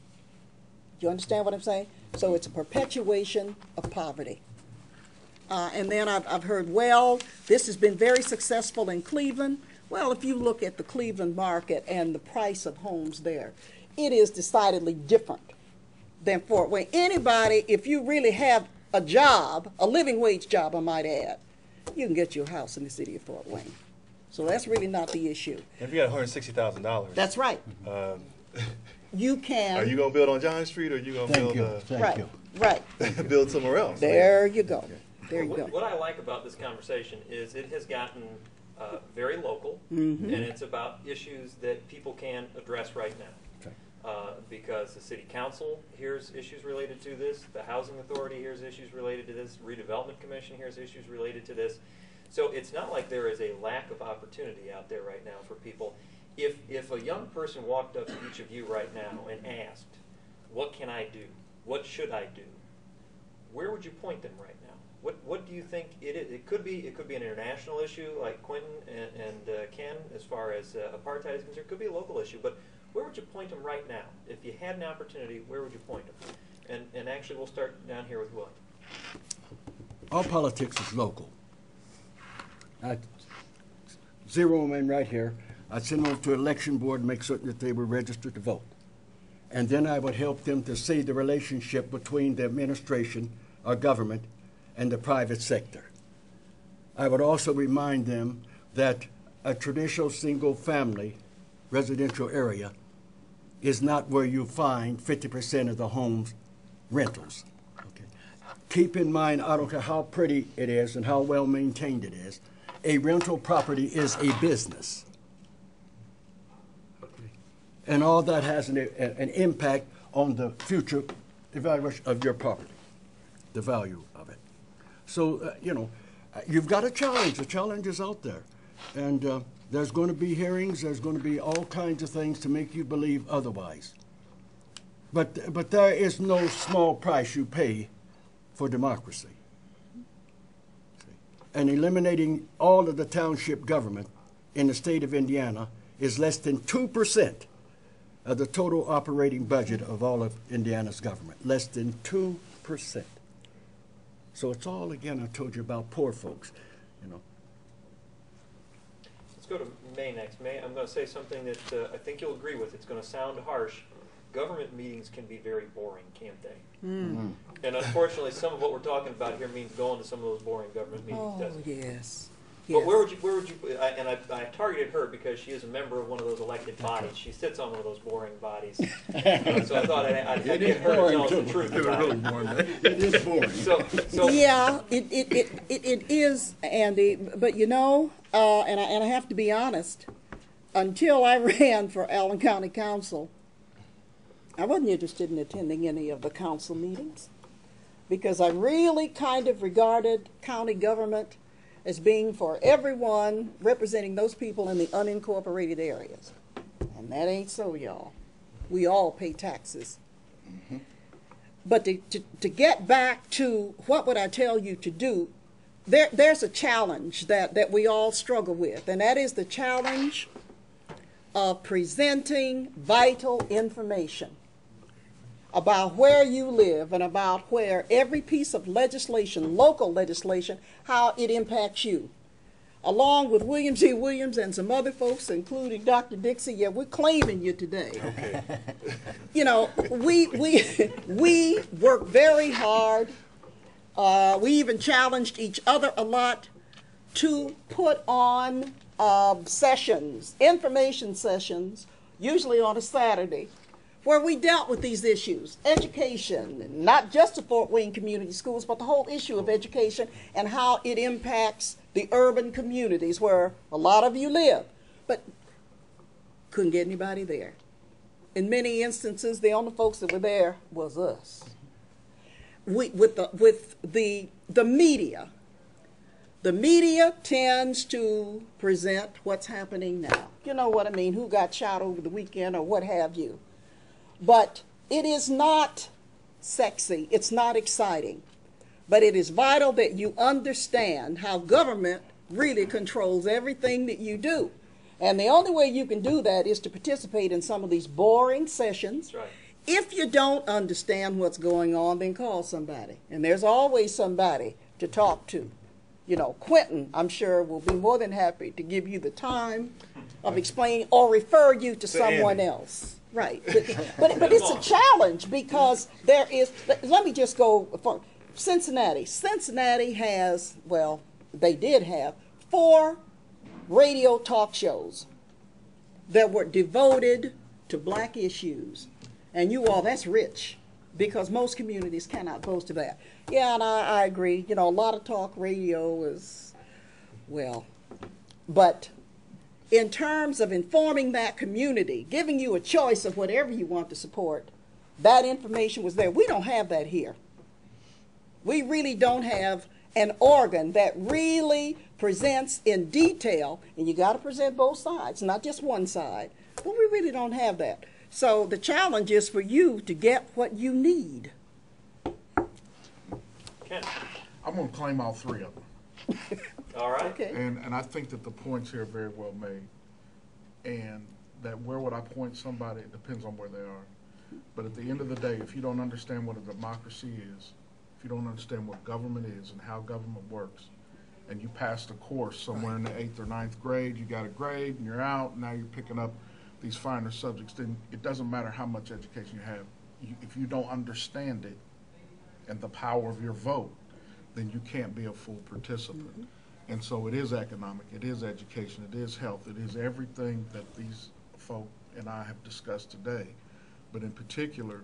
Do you understand what I'm saying? So it's a perpetuation of poverty. And then I've heard, well, this has been very successful in Cleveland. Well, if you look at the Cleveland market and the price of homes there, it is decidedly different than Fort Wayne. Anybody, if you really have a job, a living wage job, I might add, you can get you a house in the city of Fort Wayne. So that's really not the issue. If you got $160,000, That's right. You can. are you going to build on John Street, or are you going to Thank build you. Thank right, you. right. build somewhere else? There you go. There you go. What I like about this conversation is it has gotten very local, and it's about issues that people can address right now. Because the city council hears issues related to this, the housing authority hears issues related to this, redevelopment commission hears issues related to this. So it's not like there is a lack of opportunity out there right now for people. If a young person walked up to each of you right now and asked, what can I do? What should I do? Where would you point them right now? What do you think it is? It could be an international issue like Quentin and Ken, as far as apartheid is concerned. It could be a local issue, but where would you point them right now? If you had an opportunity, where would you point them? And actually, we'll start down here with Willie. All politics is local. I zero them in right here. I'd send them to election board and make certain that they were registered to vote. And then I would help them to see the relationship between the administration or government and the private sector. I would also remind them that a traditional single-family residential area is not where you find 50% of the homes rentals. Okay. Keep in mind, I don't care how pretty it is and how well maintained it is, a rental property is a business. Okay. And all that has an impact on the future evaluation of your property, the value of it. So, you've got a challenge. The challenge is out there. And there's going to be hearings. There's going to be all kinds of things to make you believe otherwise. But there is no small price you pay for democracy. And eliminating all of the township government in the state of Indiana is less than 2% of the total operating budget of all of Indiana's government. Less than 2%. So it's all, again, I told you about poor folks, Let's go to May next. May, I'm going to say something that I think you'll agree with. It's going to sound harsh. Government meetings can be very boring, can't they? Mm. And unfortunately, some of what we're talking about here means going to some of those boring government meetings, doesn't it? Yes. But Yes. where would you, and I targeted her because she is a member of one of those elected bodies. She sits on one of those boring bodies. So I thought I'd It get is her to boring, tell us the too. truth It's about really it. boring. It is boring. So Yeah, it is, Andy. But you know, and I have to be honest. Until I ran for Allen County Council, I wasn't interested in attending any of the council meetings because I really kind of regarded county government as being for everyone representing those people in the unincorporated areas. And that ain't so, y'all. We all pay taxes. But to get back to what would I tell you to do, there's a challenge that we all struggle with, and that is the challenge of presenting vital information about where you live and about where every piece of legislation, local legislation, how it impacts you. Along with William G. Williams and some other folks, including Dr. Dixie, yeah, we're claiming you today. Okay. You know, we work very hard. We even challenged each other a lot to put on sessions, information sessions, usually on a Saturday, where we dealt with these issues, education, not just the Fort Wayne Community Schools, but the whole issue of education and how it impacts the urban communities where a lot of you live. But couldn't get anybody there. In many instances, the only folks that were there was us. With the media. The media tends to present what's happening now. You know what I mean, who got shot over the weekend or what have you. But it is not sexy, it's not exciting. But it is vital that you understand how government really controls everything that you do. And the only way you can do that is to participate in some of these boring sessions. that's right. If you don't understand what's going on, then call somebody. And there's always somebody to talk to. You know, Quentin, I'm sure, will be more than happy to give you the time of explaining or refer you to someone Andy. else. Right. But it's a challenge because there is, let me just go for Cincinnati. Cincinnati has, well, they did have 4 radio talk shows that were devoted to black issues. And you all, that's rich because most communities cannot boast of that. Yeah, and I agree. You know, a lot of talk radio is, well, but in terms of informing that community, giving you a choice of whatever you want to support, that information was there. We don't have that here. We really don't have an organ that really presents in detail, and you got to present both sides, not just one side. But we really don't have that. So the challenge is for you to get what you need. Ken. I'm going to claim all 3 of them. All right. Okay. And I think that the points here are very well made. And that where would I point somebody, it depends on where they are. But at the end of the day, if you don't understand what a democracy is, if you don't understand what government is and how government works, and you passed a course somewhere in the 8th or 9th grade, you got a grade and you're out, and now you're picking up these finer subjects, then it doesn't matter how much education you have. If you don't understand it and the power of your vote, then you can't be a full participant. Mm-hmm. And so it is economic, it is education, it is health, it is everything that these folk and I have discussed today. But in particular,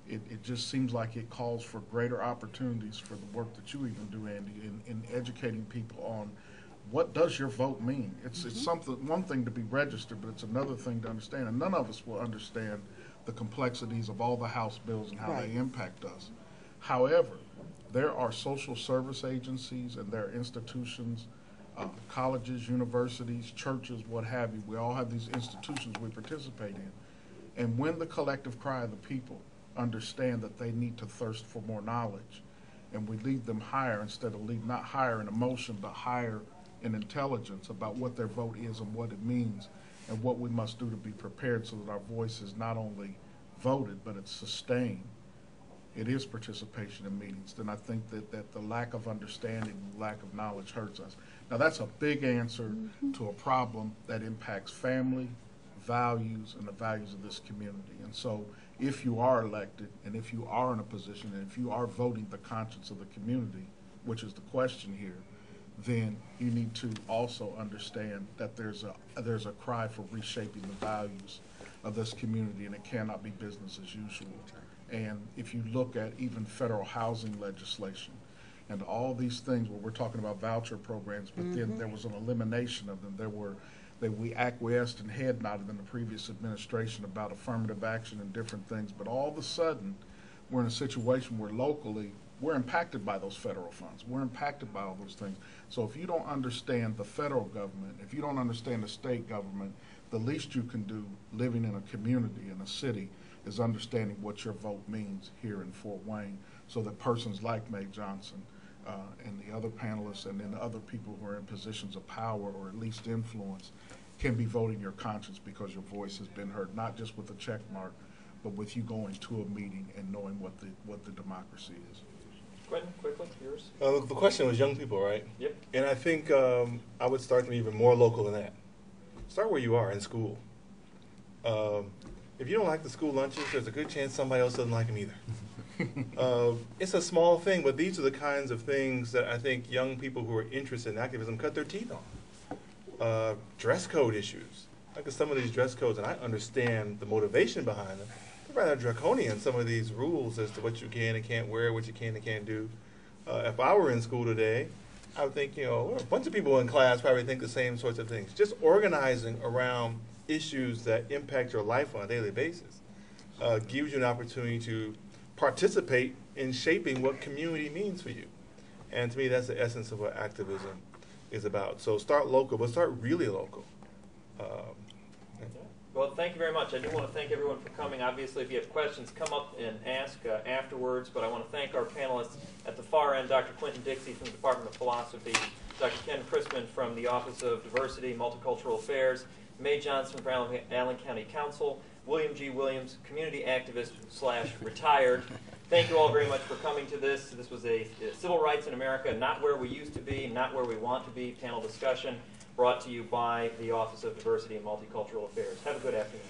it just seems like it calls for greater opportunities for the work that you even do, Andy, in educating people on what does your vote mean. It's something, one thing to be registered, but it's another thing to understand. And none of us will understand the complexities of all the House bills and how they impact us. However, there are social service agencies and there are institutions, colleges, universities, churches, what have you. We all have these institutions we participate in. And when the collective cry of the people understand that they need to thirst for more knowledge, and we lead them higher instead of lead not higher in emotion, but higher in intelligence about what their vote is and what it means and what we must do to be prepared so that our voice is not only voted, but it's sustained. It is participation in meetings. Then I think that the lack of understanding, the lack of knowledge hurts us. Now that's a big answer to a problem that impacts family, values, and the values of this community. And so if you are elected and if you are in a position and if you are voting the conscience of the community, which is the question here, then you need to also understand that there's a cry for reshaping the values of this community, and it cannot be business as usual. And if you look at even federal housing legislation and all these things where we're talking about voucher programs, but then there was an elimination of them. We acquiesced and head nodded in the previous administration about affirmative action and different things, but all of a sudden we're in a situation where locally we're impacted by those federal funds. We're impacted by all those things. So if you don't understand the federal government, if you don't understand the state government, the least you can do living in a community, in a city, is understanding what your vote means here in Fort Wayne, so that persons like Mae Johnson and the other panelists and then the other people who are in positions of power or at least influence can be voting your conscience because your voice has been heard, not just with a check mark, but with you going to a meeting and knowing what the democracy is. Quentin, quickly, yours. The question was young people, right? Yep. And I think I would start them even more local than that. Start where you are, in school. If you don't like the school lunches, there's a good chance somebody else doesn't like them either. It's a small thing, but these are the kinds of things that I think young people who are interested in activism cut their teeth on. Dress code issues. Like some of these dress codes, and I understand the motivation behind them, they're rather draconian, some of these rules as to what you can and can't wear, what you can and can't do. If I were in school today, I would think, a bunch of people in class probably think the same sorts of things. Just organizing around issues that impact your life on a daily basis gives you an opportunity to participate in shaping what community means for you. And to me, that's the essence of what activism is about. So start local, but start really local. Well, thank you very much. I do want to thank everyone for coming. Obviously, if you have questions, come up and ask afterwards. But I want to thank our panelists at the far end, Dr. Quentin Dixie from the Department of Philosophy, Dr. Ken Crispin from the Office of Diversity, Multicultural Affairs, Mae Johnson from Allen County Council, William G. Williams, community activist / retired. Thank you all very much for coming to this. This was a Civil Rights in America, not where we used to be, not where we want to be, panel discussion brought to you by the Office of Diversity and Multicultural Affairs. Have a good afternoon.